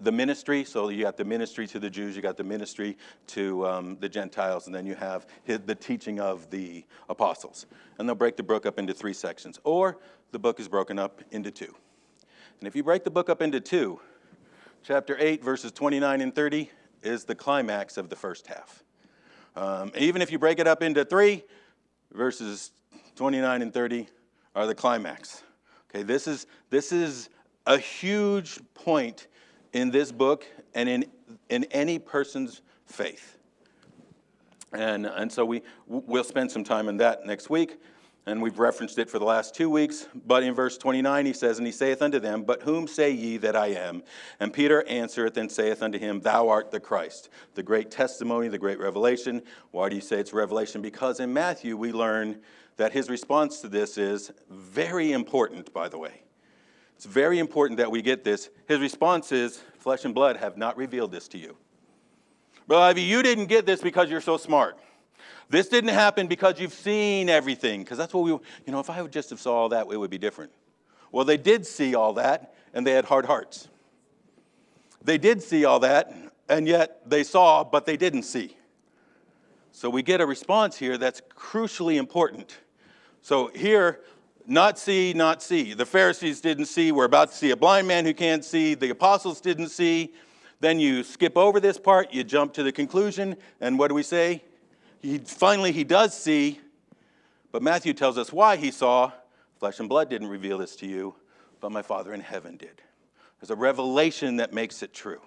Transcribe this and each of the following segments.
the ministry. So you got the ministry to the Jews, you got the ministry to the Gentiles, and then you have the teaching of the apostles. And they'll break the book up into 3 sections. Or the book is broken up into 2. And if you break the book up into 2, chapter 8, verses 29 and 30 is the climax of the first half. Even if you break it up into 3, verses 29 and 30 are the climax. Okay, this is a huge point in this book and in any person's faith. And so we'll spend some time on that next week. And we've referenced it for the last 2 weeks. But in verse 29 he says, "And he saith unto them, But whom say ye that I am? And Peter answereth and saith unto him, Thou art the Christ." The great testimony, the great revelation. Why do you say it's revelation? Because in Matthew we learn that his response to this is very important, by the way. It's very important that we get this. His response is, "Flesh and blood have not revealed this to you." Brother, you didn't get this because you're so smart. This didn't happen because you've seen everything. Because that's what if I would just have saw all that, it would be different. Well, they did see all that, and they had hard hearts. They did see all that, and yet they saw, but they didn't see. So we get a response here that's crucially important. So here, not see, not see. The Pharisees didn't see. We're about to see a blind man who can't see. The apostles didn't see. Then you skip over this part. You jump to the conclusion. And what do we say? Finally, he does see. But Matthew tells us why he saw. Flesh and blood didn't reveal this to you, but my Father in heaven did. There's a revelation that makes it true.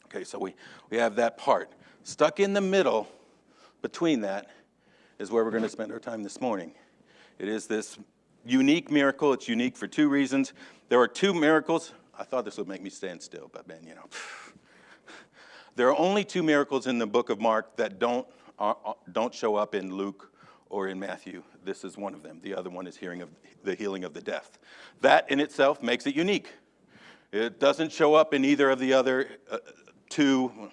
Okay, so we have that part. Stuck in the middle between that is where we're going to spend our time this morning. It is this unique miracle. It's unique for 2 reasons. There are 2 miracles. I thought this would make me stand still, but man, There are only 2 miracles in the book of Mark that don't show up in Luke or in Matthew. This is one of them. The other one is the healing of the deaf. That in itself makes it unique. It doesn't show up in either of the other 2.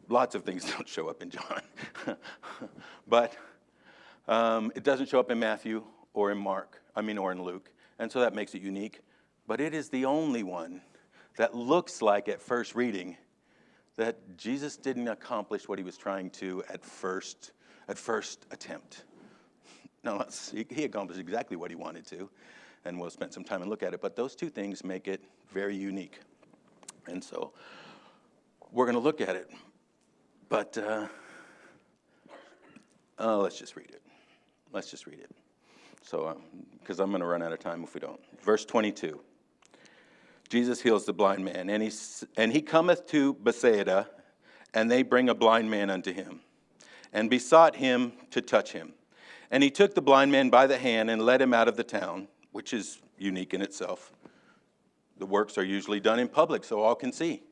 Lots of things don't show up in John. But it doesn't show up in Matthew or in or in Luke. And so that makes it unique. But it is the only one that looks like at first reading that Jesus didn't accomplish what he was trying to at first attempt. Now, he accomplished exactly what he wanted to, and we'll spend some time and look at it. But those 2 things make it very unique. And so we're going to look at it. But let's just read it. Let's just read it. So, because I'm going to run out of time if we don't. Verse 22. Jesus heals the blind man, and he cometh to Bethsaida, and they bring a blind man unto him, and besought him to touch him. And he took the blind man by the hand and led him out of the town, which is unique in itself. The works are usually done in public so all can see.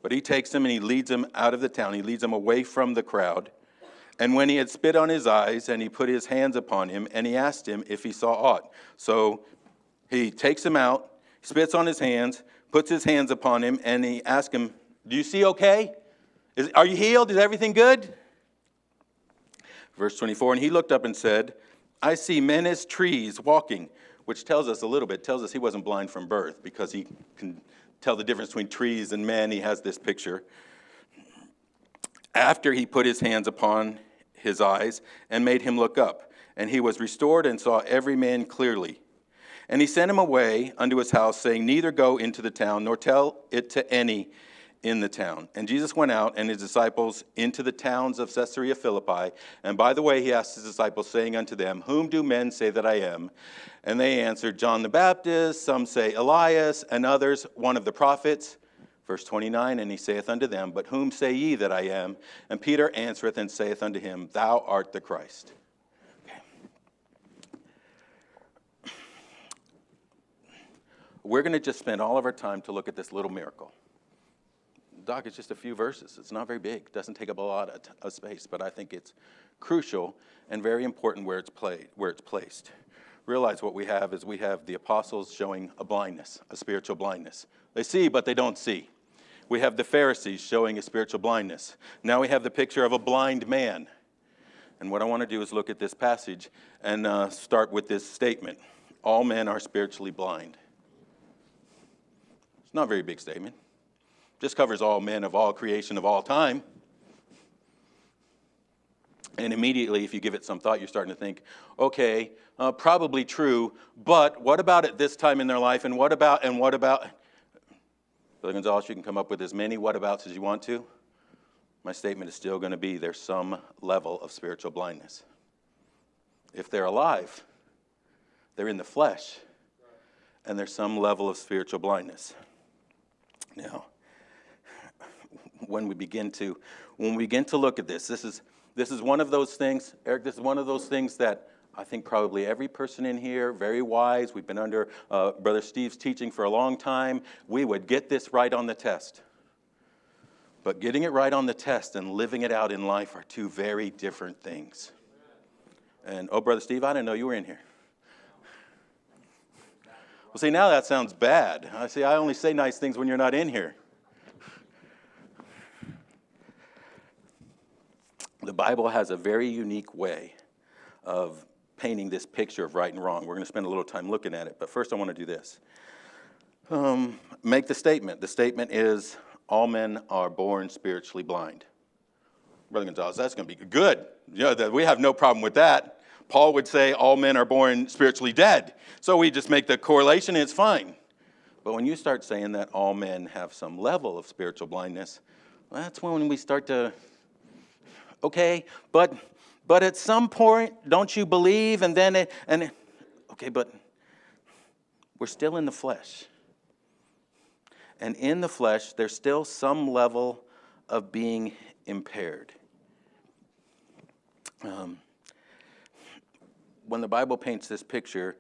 But he takes him and he leads him out of the town. He leads him away from the crowd. And when he had spit on his eyes, and he put his hands upon him, and he asked him if he saw aught. So he takes him out, spits on his hands, puts his hands upon him, and he asks him, "Do you see okay? Are you healed? Is everything good?" Verse 24, and he looked up and said, "I see men as trees walking," which tells us a little bit, tells us he wasn't blind from birth, because he can tell the difference between trees and men. He has this picture. After he put his hands upon his eyes and made him look up, and he was restored and saw every man clearly. And he sent him away unto his house, saying, "Neither go into the town, nor tell it to any in the town." And Jesus went out and his disciples into the towns of Caesarea Philippi. And by the way, he asked his disciples, saying unto them, "Whom do men say that I am?" And they answered, "John the Baptist, some say Elias, and others one of the prophets." Verse 29, and he saith unto them, "But whom say ye that I am?" And Peter answereth and saith unto him, "Thou art the Christ." Okay. We're going to just spend all of our time to look at this little miracle. Doc, it's just a few verses. It's not very big. It doesn't take up a lot of space, but I think it's crucial and very important where it's placed. Realize what we have is we have the apostles showing a blindness, a spiritual blindness. They see, but they don't see. We have the Pharisees showing a spiritual blindness. Now we have the picture of a blind man. And what I want to do is look at this passage and start with this statement. All men are spiritually blind. It's not a very big statement. Just covers all men of all creation of all time. And immediately, if you give it some thought, you're starting to think, okay, probably true, but what about at this time in their life, and what about? Brother Gonzalez, you can come up with as many what-abouts as you want to. My statement is still going to be there's some level of spiritual blindness. If they're alive, they're in the flesh, and there's some level of spiritual blindness. Now, when we begin to look at this is one of those things, Eric, this is one of those things that I think probably every person in here, very wise, we've been under Brother Steve's teaching for a long time, we would get this right on the test. But getting it right on the test and living it out in life are two very different things. And, oh, Brother Steve, I didn't know you were in here. Well, see, now that sounds bad. I only say nice things when you're not in here. The Bible has a very unique way of painting this picture of right and wrong. We're going to spend a little time looking at it, but first I want to do this. Make the statement. The statement is, all men are born spiritually blind. Brother Gonzalez, that's going to be good. We have no problem with that. Paul would say all men are born spiritually dead. So we just make the correlation and it's fine. But when you start saying that all men have some level of spiritual blindness, that's when we start to... Okay, but at some point, don't you believe? Okay, but we're still in the flesh. And in the flesh, there's still some level of being impaired. When the Bible paints this picture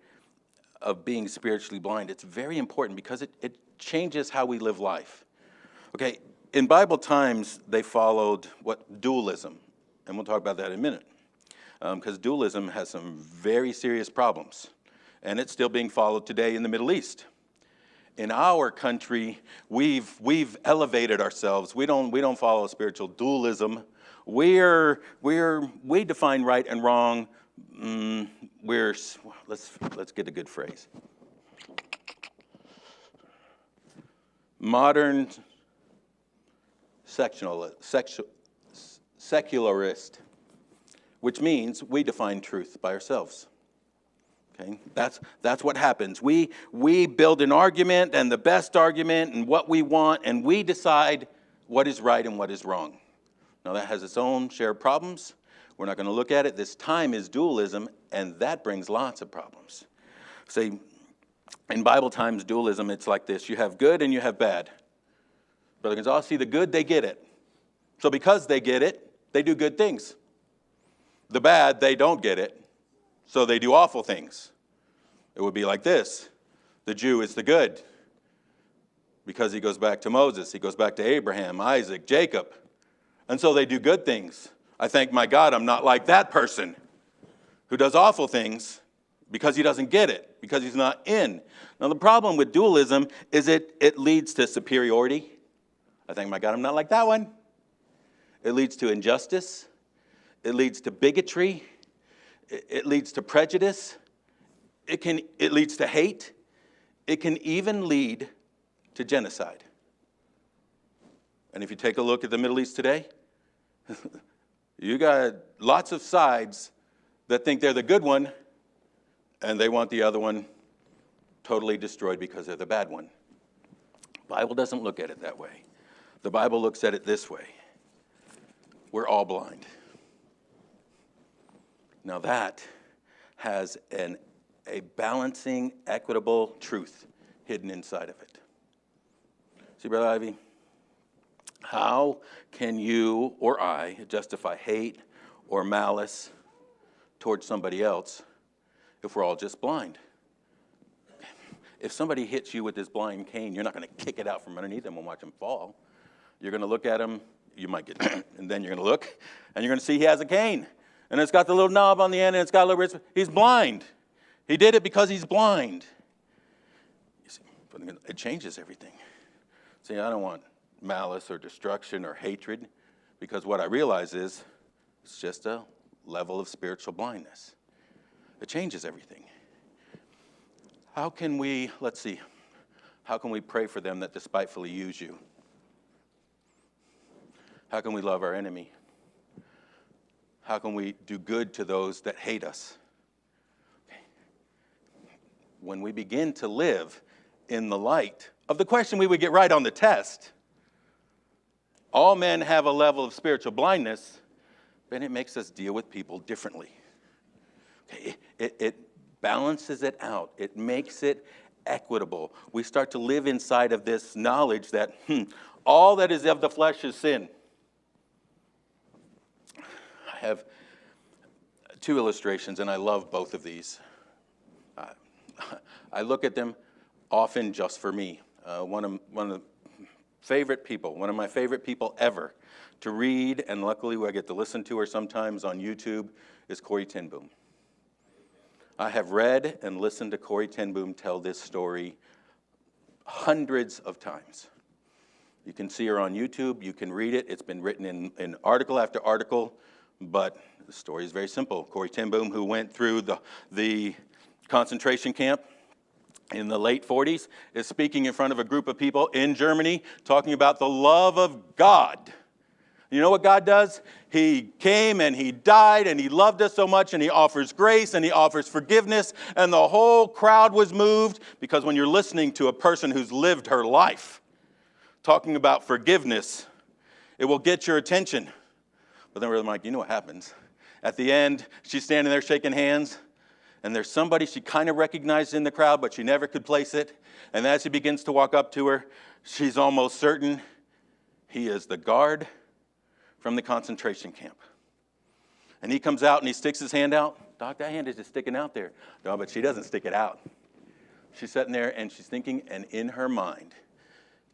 of being spiritually blind, it's very important because it changes how we live life. Okay, in Bible times, they followed dualism. And we'll talk about that in a minute. Because dualism has some very serious problems. And it's still being followed today in the Middle East. In our country, we've elevated ourselves. We don't follow spiritual dualism. We define right and wrong. Let's get a good phrase. Modern secularist, which means we define truth by ourselves. Okay, that's what happens. We build an argument and the best argument and what we want, and we decide what is right and what is wrong. Now that has its own share of problems. We're not going to look at it. This time is dualism, and that brings lots of problems. See, in Bible times, dualism, it's like this. You have good and you have bad. Brother Gonzalez, see, the good, they get it. So because they get it, they do good things. The bad, they don't get it, so they do awful things. It would be like this. The Jew is the good because he goes back to Moses. He goes back to Abraham, Isaac, Jacob. And so they do good things. I thank my God I'm not like that person who does awful things because he doesn't get it, because he's not in. Now the problem with dualism is it leads to superiority. I thank my God I'm not like that one. It leads to injustice. It leads to bigotry. It leads to prejudice. It leads to hate. It can even lead to genocide. And if you take a look at the Middle East today, you got lots of sides that think they're the good one, and they want the other one totally destroyed because they're the bad one. The Bible doesn't look at it that way. The Bible looks at it this way. We're all blind. Now that has a balancing, equitable truth hidden inside of it. See, Brother Ivy, how can you or I justify hate or malice towards somebody else if we're all just blind? If somebody hits you with this blind cane, you're not going to kick it out from underneath them and watch them fall. You're going to look at him, you might get, and then you're going to look, and you're going to see he has a cane. And it's got the little knob on the end, and it's got a little wrist. He's blind. He did it because he's blind. You see, it changes everything. See, I don't want malice or destruction or hatred, because what I realize is it's just a level of spiritual blindness. It changes everything. How can we, how can we pray for them that despitefully use you? How can we love our enemy? How can we do good to those that hate us? When we begin to live in the light of the question we would get right on the test, all men have a level of spiritual blindness, then it makes us deal with people differently. Okay, it balances it out. It makes it equitable. We start to live inside of this knowledge that all that is of the flesh is sin. I have two illustrations, and I love both of these. I look at them often just for me. One of my favorite people ever to read, and luckily I get to listen to her sometimes on YouTube, is Corrie ten Boom. I have read and listened to Corrie ten Boom tell this story hundreds of times. You can see her on YouTube. You can read it. It's been written in article after article, but the story is very simple. Corrie ten Boom, who went through the concentration camp in the late 40s, is speaking in front of a group of people in Germany, talking about the love of God. You know what God does? He came and he died and he loved us so much, and he offers grace and he offers forgiveness, and the whole crowd was moved, because when you're listening to a person who's lived her life talking about forgiveness, it will get your attention. But then we're like, you know what happens? At the end, she's standing there shaking hands, and there's somebody she kind of recognized in the crowd, but she never could place it. And as he begins to walk up to her, she's almost certain he is the guard from the concentration camp. And he comes out and he sticks his hand out. Doc, that hand is just sticking out there. No, but she doesn't stick it out. She's sitting there and she's thinking, and in her mind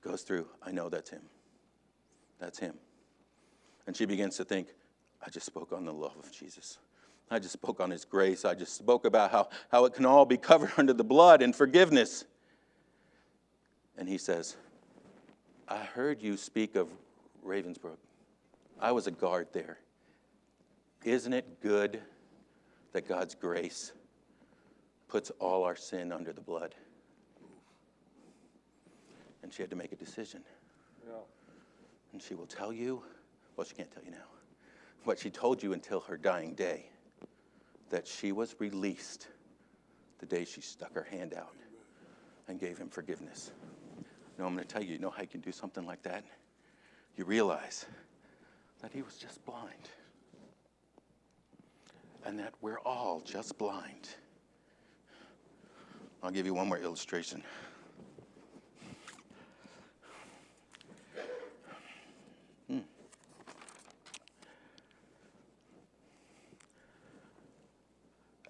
goes through, I know that's him. That's him. And she begins to think, I just spoke on the love of Jesus. I just spoke on his grace. I just spoke about how it can all be covered under the blood and forgiveness. And he says, I heard you speak of Ravensbrück. I was a guard there. Isn't it good that God's grace puts all our sin under the blood? And she had to make a decision. Yeah. And she will tell you, well, she can't tell you now, but she told you until her dying day that she was released the day she stuck her hand out and gave him forgiveness. Now, I'm going to tell you, you know how you can do something like that? You realize that he was just blind. And that we're all just blind. I'll give you one more illustration.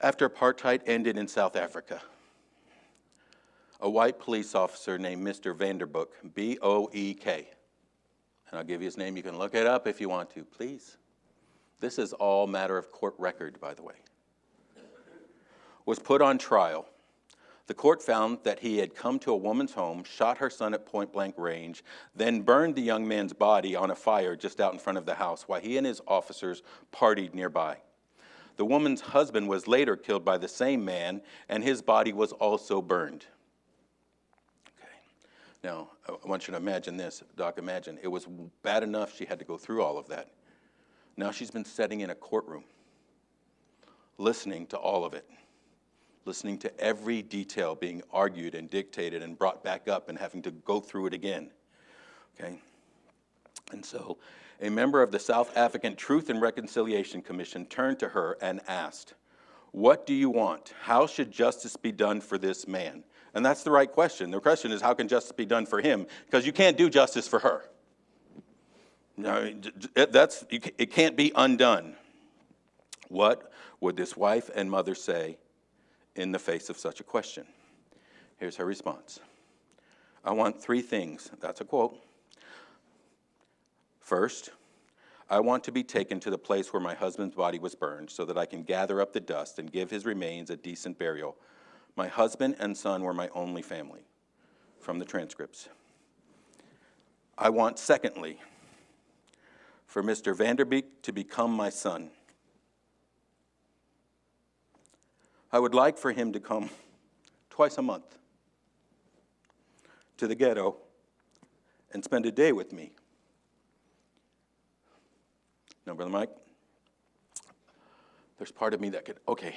After apartheid ended in South Africa, a white police officer named Mr. Vanderboek, B-O-E-K, and I'll give you his name. You can look it up if you want to, please. This is all matter of court record, by the way. Was put on trial. The court found that he had come to a woman's home, shot her son at point-blank range, then burned the young man's body on a fire just out in front of the house while he and his officers partied nearby. The woman's husband was later killed by the same man, and his body was also burned. Okay. Now, I want you to imagine this. Doc, imagine. It was bad enough she had to go through all of that. Now she's been sitting in a courtroom, listening to all of it, listening to every detail being argued and dictated and brought back up and having to go through it again. Okay? And so a member of the South African Truth and Reconciliation Commission turned to her and asked, what do you want? How should justice be done for this man? And that's the right question. The question is, how can justice be done for him? Because you can't do justice for her. No, it can't be undone. What would this wife and mother say in the face of such a question? Here's her response. I want three things. That's a quote. First, I want to be taken to the place where my husband's body was burned so that I can gather up the dust and give his remains a decent burial. My husband and son were my only family, from the transcripts. I want, secondly, for Mr. Vanderbeek to become my son. I would like for him to come twice a month to the ghetto and spend a day with me. No, Brother Mike? There's part of me that could, okay,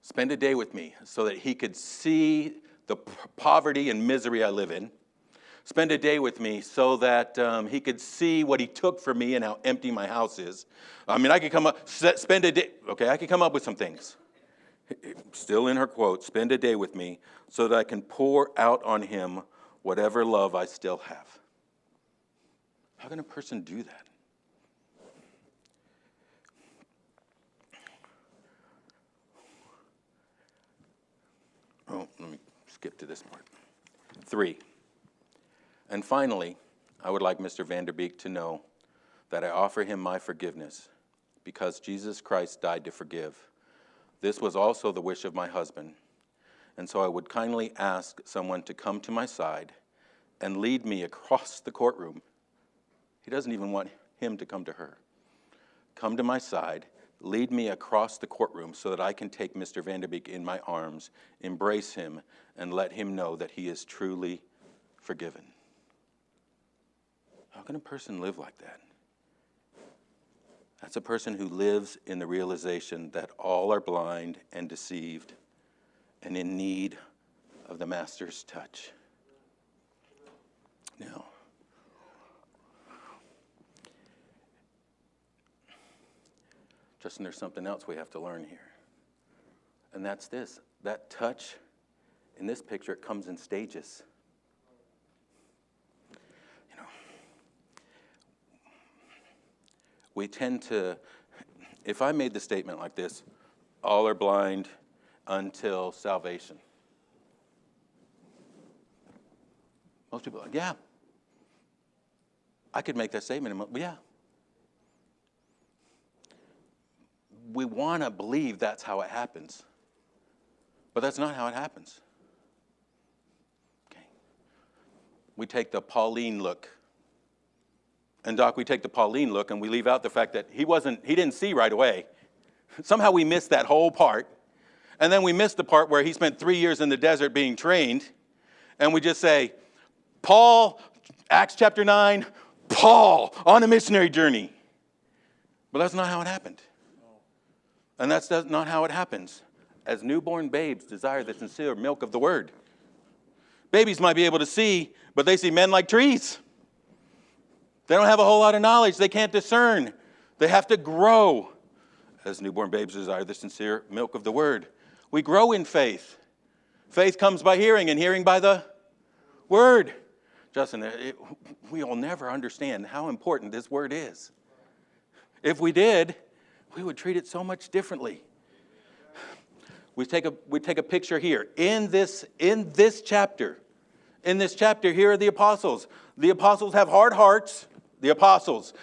spend a day with me so that he could see the poverty and misery I live in. Spend a day with me so that he could see what he took from me and how empty my house is. I mean, I could come up, spend a day, okay, I could come up with some things. Still in her quote, spend a day with me so that I can pour out on him whatever love I still have. How can a person do that? Oh, let me skip to this part. 3. And finally, I would like Mr. Vanderbeek to know that I offer him my forgiveness because Jesus Christ died to forgive. This was also the wish of my husband, and so I would kindly ask someone to come to my side and lead me across the courtroom. He doesn't even want him to come to her. Come to my side, lead me across the courtroom so that I can take Mr. Vanderbeek in my arms, embrace him, and let him know that he is truly forgiven. How can a person live like that? That's a person who lives in the realization that all are blind and deceived and in need of the Master's touch. Now, Justin, there's something else we have to learn here. And that's this. That touch, in this picture, it comes in stages. We tend to, if I made the statement like this, all are blind until salvation. Most people are like, yeah. I could make that statement, yeah. We want to believe that's how it happens. But that's not how it happens. Okay. We take the Pauline look. And Doc, we take the Pauline look and we leave out the fact that he didn't see right away. Somehow we missed that whole part. And then we missed the part where he spent 3 years in the desert being trained. And we just say, Paul, Acts chapter 9, Paul on a missionary journey. But that's not how it happened. And that's not how it happens. As newborn babes desire the sincere milk of the word. Babies might be able to see, but they see men like trees. They don't have a whole lot of knowledge. They can't discern. They have to grow. As newborn babes desire the sincere milk of the word. We grow in faith. Faith comes by hearing, and hearing by the word. Justin, we will never understand how important this word is. If we did, we would treat it so much differently. We take a picture here. In this chapter, here are the apostles. The apostles have hard hearts. The apostles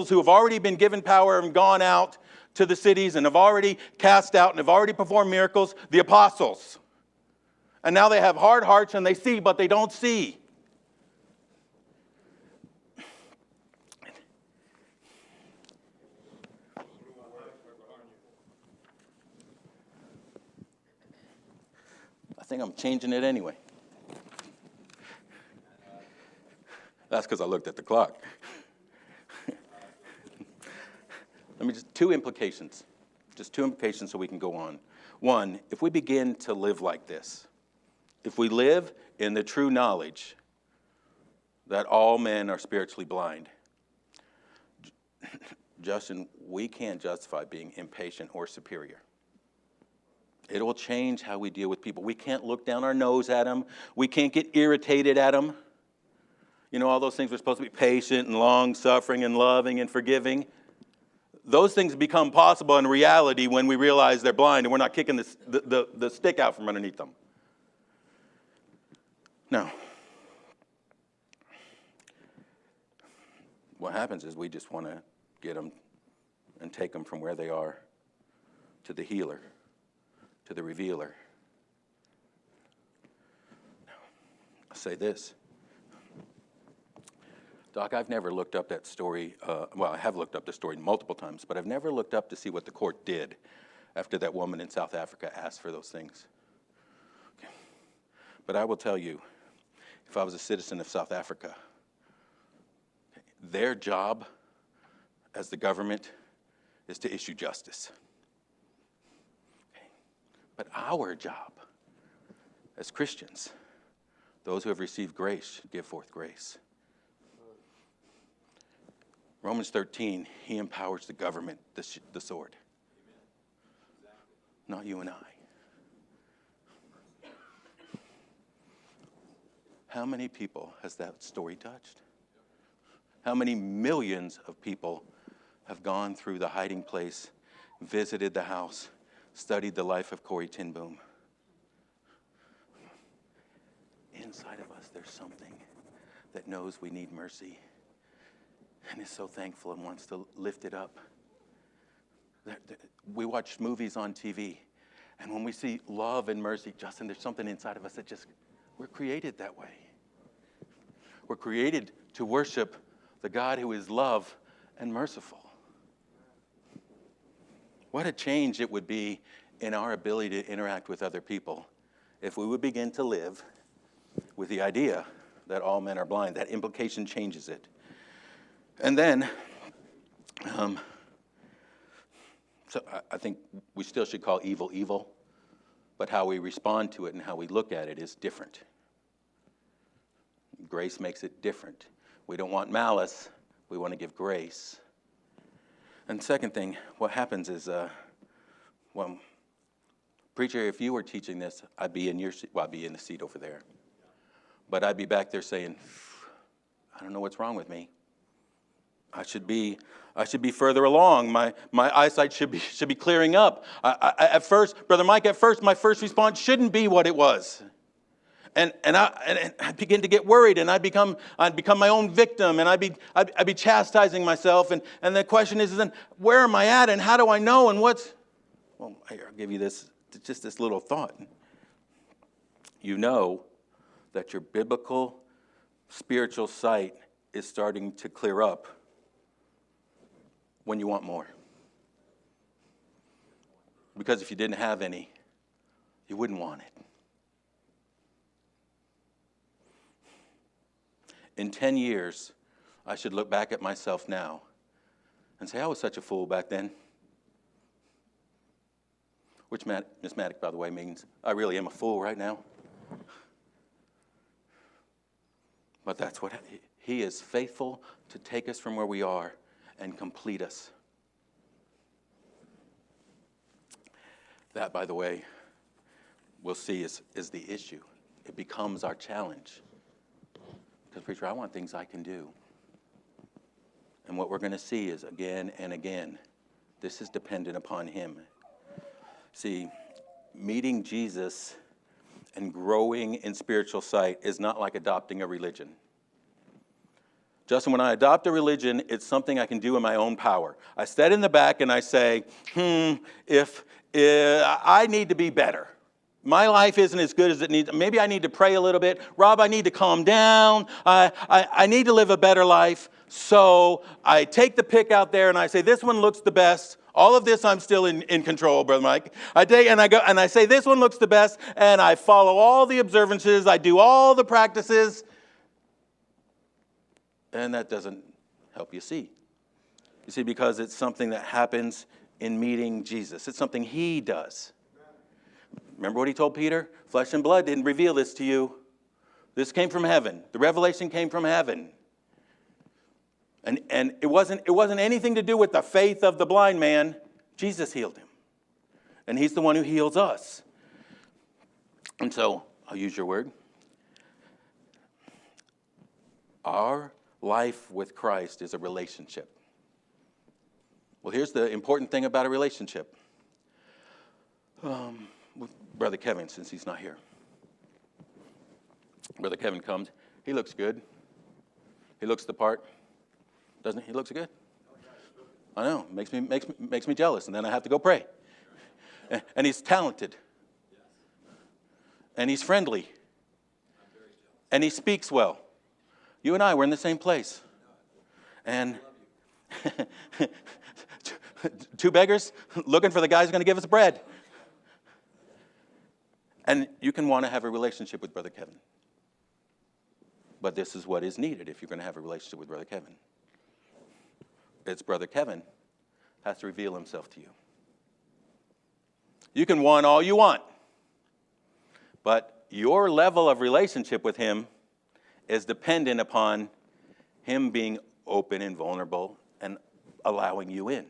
who have already been given power and gone out to the cities and have already cast out and have already performed miracles. The apostles. And now they have hard hearts and they see, but they don't see. I think I'm changing it anyway. That's because I looked at the clock. Two implications. Just two implications so we can go on. One, if we begin to live like this, if we live in the true knowledge that all men are spiritually blind, Justin, we can't justify being impatient or superior. It will change how we deal with people. We can't look down our nose at them. We can't get irritated at them. You know, all those things we're supposed to be patient and long-suffering and loving and forgiving. Those things become possible in reality when we realize they're blind and we're not kicking the stick out from underneath them. Now, what happens is we just want to get them and take them from where they are to the healer, to the revealer. I'll say this. Doc, I've never looked up that story. I have looked up the story multiple times, but I've never looked up to see what the court did after that woman in South Africa asked for those things. Okay. But I will tell you, if I was a citizen of South Africa, their job as the government is to issue justice. Okay. But our job as Christians, those who have received grace, should give forth grace. Romans 13, he empowers the government, the sword. Not you and I. How many people has that story touched? How many millions of people have gone through the hiding place, visited the house, studied the life of Corrie ten Boom? Inside of us, there's something that knows we need mercy and is so thankful and wants to lift it up. We watch movies on TV, and when we see love and mercy, Justin, there's something inside of us that we're created that way. We're created to worship the God who is love and merciful. What a change it would be in our ability to interact with other people if we would begin to live with the idea that all men are blind. That implication changes it. And then, so I think we still should call evil evil, but how we respond to it and how we look at it is different. Grace makes it different. We don't want malice. We want to give grace. And second thing, what happens is, well, preacher, if you were teaching this, I'd be in your seat. Well, I'd be in the seat over there. But I'd be back there saying, I don't know what's wrong with me. I should be further along. My eyesight should be clearing up. At first, Brother Mike, my first response shouldn't be what it was. And I begin to get worried, and I'd become my own victim, and I'd be chastising myself. And the question is then, where am I at, and how do I know, and what's? Well, here, I'll give you this little thought. You know that your biblical spiritual sight is starting to clear up when you want more. Because if you didn't have any, you wouldn't want it. In 10 years, I should look back at myself now and say, I was such a fool back then. Which, Miss Maddox, by the way, means I really am a fool right now. But that's what he is, faithful to take us from where we are and complete us. That, by the way, we'll see is the issue. It becomes our challenge. Because, preacher, I want things I can do. And what we're going to see is again and again, this is dependent upon him. See, meeting Jesus and growing in spiritual sight is not like adopting a religion. Justin, when I adopt a religion, it's something I can do in my own power. I stand in the back and I say, if I need to be better. My life isn't as good as it needs. Maybe I need to pray a little bit. Rob, I need to calm down. I need to live a better life. So I take the pick out there and I say, this one looks the best. All of this I'm still in control, Brother Mike. I go and I say, this one looks the best. And I follow all the observances. I do all the practices. And that doesn't help you see. You see, because it's something that happens in meeting Jesus. It's something he does. Remember what he told Peter? Flesh and blood didn't reveal this to you. This came from heaven. The revelation came from heaven. And it wasn't anything to do with the faith of the blind man. Jesus healed him. And he's the one who heals us. And so, I'll use your word. Our life with Christ is a relationship. Well, here's the important thing about a relationship. With Brother Kevin, since he's not here. Brother Kevin comes. He looks good. He looks the part. Doesn't he? He looks good. I know. Makes me jealous, and then I have to go pray. And he's talented. And he's friendly. And he speaks well. You and I, we're in the same place. And two beggars looking for the guy who's going to give us bread. And you can want to have a relationship with Brother Kevin. But this is what is needed if you're going to have a relationship with Brother Kevin. It's Brother Kevin has to reveal himself to you. You can want all you want, but your level of relationship with him is dependent upon him being open and vulnerable and allowing you in,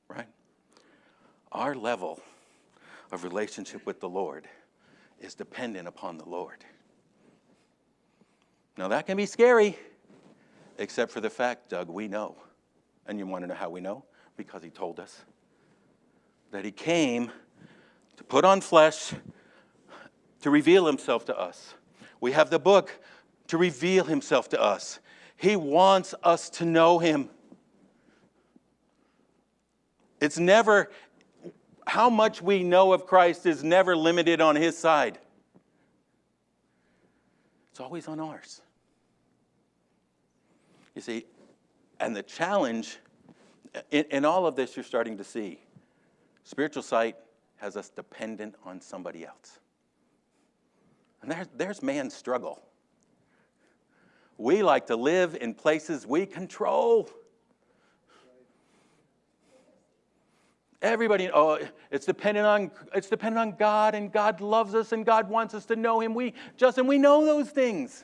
right? Our level of relationship with the Lord is dependent upon the Lord. Now that can be scary, except for the fact, Doug, we know. And you want to know how we know? Because he told us that he came to put on flesh, to reveal himself to us. We have the book to reveal himself to us. He wants us to know him. It's never, how much we know of Christ is never limited on his side. It's always on ours. You see, and the challenge, in all of this you're starting to see, spiritual sight has us dependent on somebody else. And there's man's struggle. We like to live in places we control. Everybody, it's dependent on God, and God loves us, and God wants us to know him. We know those things.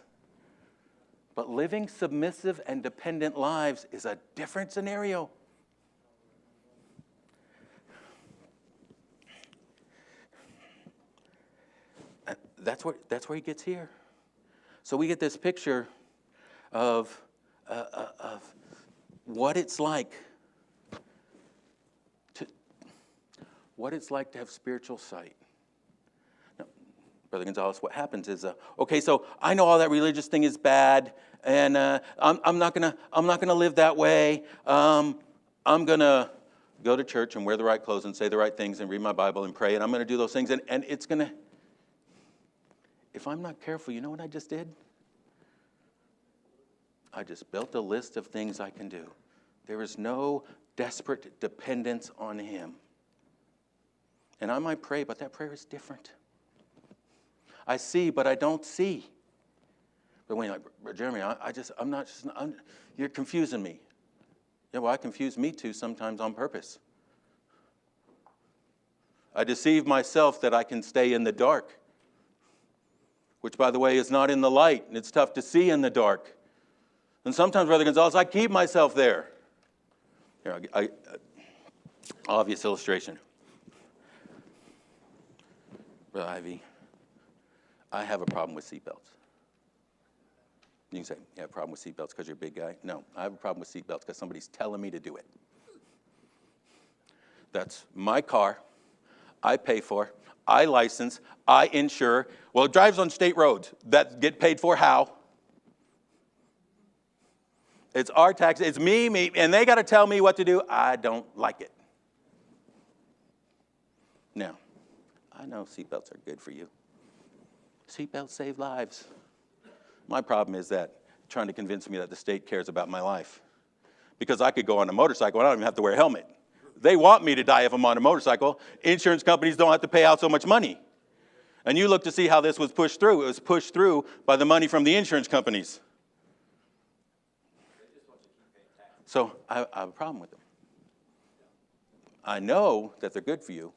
But living submissive and dependent lives is a different scenario. And that's where he gets here. So we get this picture of what it's like to have spiritual sight. Now, Brother Gonzalez, what happens is, okay, so I know all that religious thing is bad, and I'm not gonna live that way. I'm gonna go to church and wear the right clothes and say the right things and read my Bible and pray, and I'm gonna do those things, and it's gonna. If I'm not careful, you know what I just did? I just built a list of things I can do. There is no desperate dependence on him. And I might pray, but that prayer is different. I see, but I don't see. But when you're like, Jeremy, you're confusing me. Yeah, well, I confuse me too sometimes on purpose. I deceive myself that I can stay in the dark, which, by the way, is not in the light, and it's tough to see in the dark. And sometimes, Brother Gonzalez, I keep myself there. Here, obvious illustration. Brother Ivy, I have a problem with seatbelts. You can say, you have a problem with seatbelts because you're a big guy? No, I have a problem with seatbelts because somebody's telling me to do it. That's my car. I pay for. I license. I insure. Well, it drives on state roads. That get paid for how? It's our tax. It's me, and they got to tell me what to do. I don't like it. Now, I know seatbelts are good for you. Seatbelts save lives. My problem is that trying to convince me that the state cares about my life. Because I could go on a motorcycle and I don't even have to wear a helmet. They want me to die if I'm on a motorcycle. Insurance companies don't have to pay out so much money. And you look to see how this was pushed through. It was pushed through by the money from the insurance companies. So I have a problem with them. I know that they're good for you,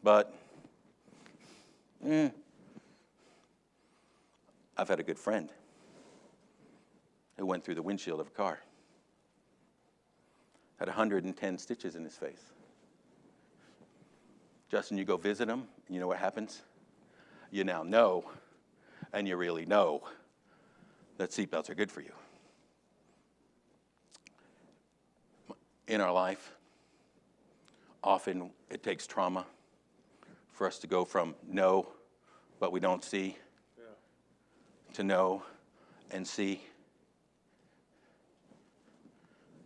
but I've had a good friend who went through the windshield of a car. Had 110 stitches in his face. Justin, you go visit him, and you know what happens? You now know, and you really know, that seatbelts are good for you. In our life, often it takes trauma for us to go from know, but we don't see, to know and see.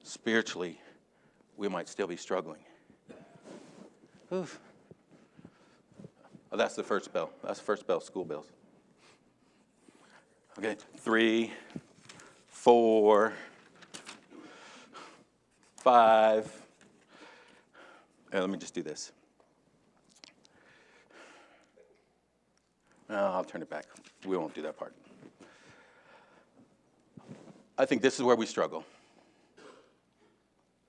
Spiritually, we might still be struggling. Oof. Oh, that's the first bell. That's the first bell, school bells. Okay, 3, 4, 5. Let me just do this. No, I'll turn it back. We won't do that part. I think this is where we struggle.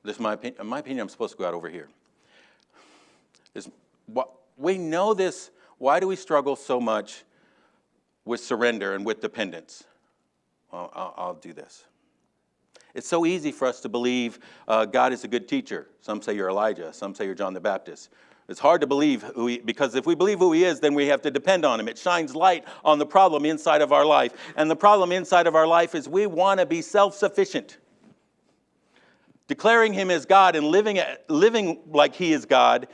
this is my opinion. In my opinion, I'm supposed to go out over here. We know this. Why do we struggle so much with surrender and with dependence? Well, I'll do this. It's so easy for us to believe God is a good teacher. Some say you're Elijah. Some say you're John the Baptist. It's hard to believe because if we believe who he is, then we have to depend on him. It shines light on the problem inside of our life. And the problem inside of our life is we want to be self-sufficient. Declaring him as God and living like he is God,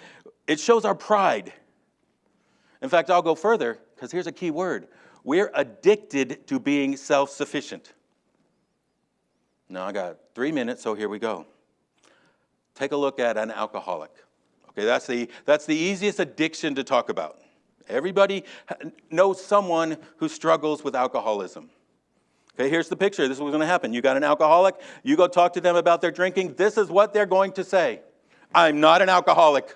it shows our pride. In fact, I'll go further, because here's a key word. We're addicted to being self-sufficient. Now, I got 3 minutes, so here we go. Take a look at an alcoholic. Okay, that's the easiest addiction to talk about. Everybody knows someone who struggles with alcoholism. Okay, here's the picture. This is what's going to happen. You got an alcoholic. You go talk to them about their drinking. This is what they're going to say. I'm not an alcoholic.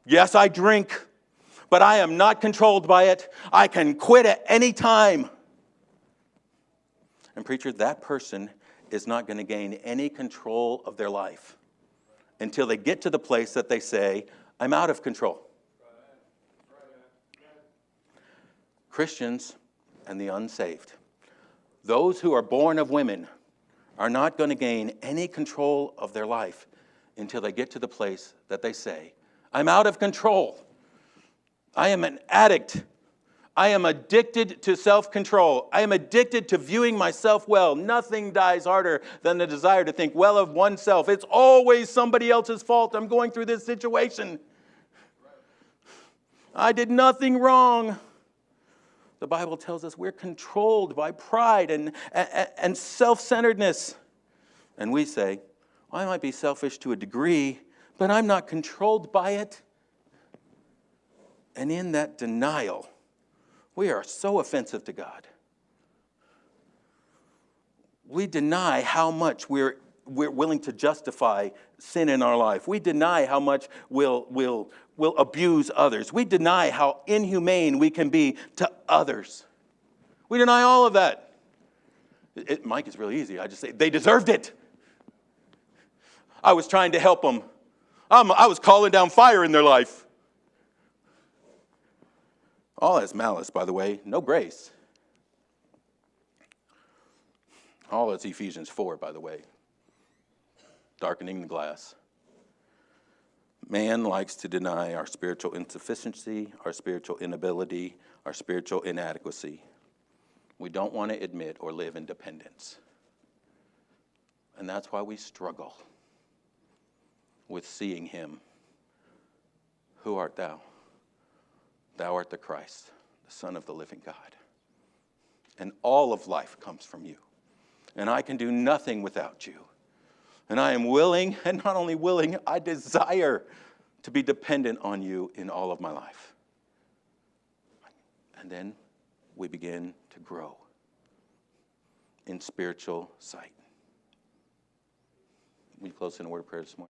Yes, I drink, but I am not controlled by it. I can quit at any time. And preacher, that person is not going to gain any control of their life until they get to the place that they say, I'm out of control. Christians and the unsaved, those who are born of women, are not going to gain any control of their life until they get to the place that they say, I'm out of control. I am an addict. I am addicted to self-control. I am addicted to viewing myself well. Nothing dies harder than the desire to think well of oneself. It's always somebody else's fault. I'm going through this situation. I did nothing wrong. The Bible tells us we're controlled by pride and self-centeredness. And we say, well, I might be selfish to a degree, but I'm not controlled by it. And in that denial, we are so offensive to God. We deny how much we're willing to justify sin in our life. We deny how much we'll abuse others. We deny how inhumane we can be to others. We deny all of that. Mike, it's really easy. I just say, they deserved it. I was trying to help them. I was calling down fire in their life. All that's malice, by the way, no grace. All that's Ephesians 4, by the way. Darkening the glass. Man likes to deny our spiritual insufficiency, our spiritual inability, our spiritual inadequacy. We don't want to admit or live in dependence. And that's why we struggle with seeing him. Who art thou? Thou art the Christ, the Son of the living God. And all of life comes from you. And I can do nothing without you. And I am willing, and not only willing, I desire to be dependent on you in all of my life. And then we begin to grow in spiritual sight. We close in a word of prayer this morning.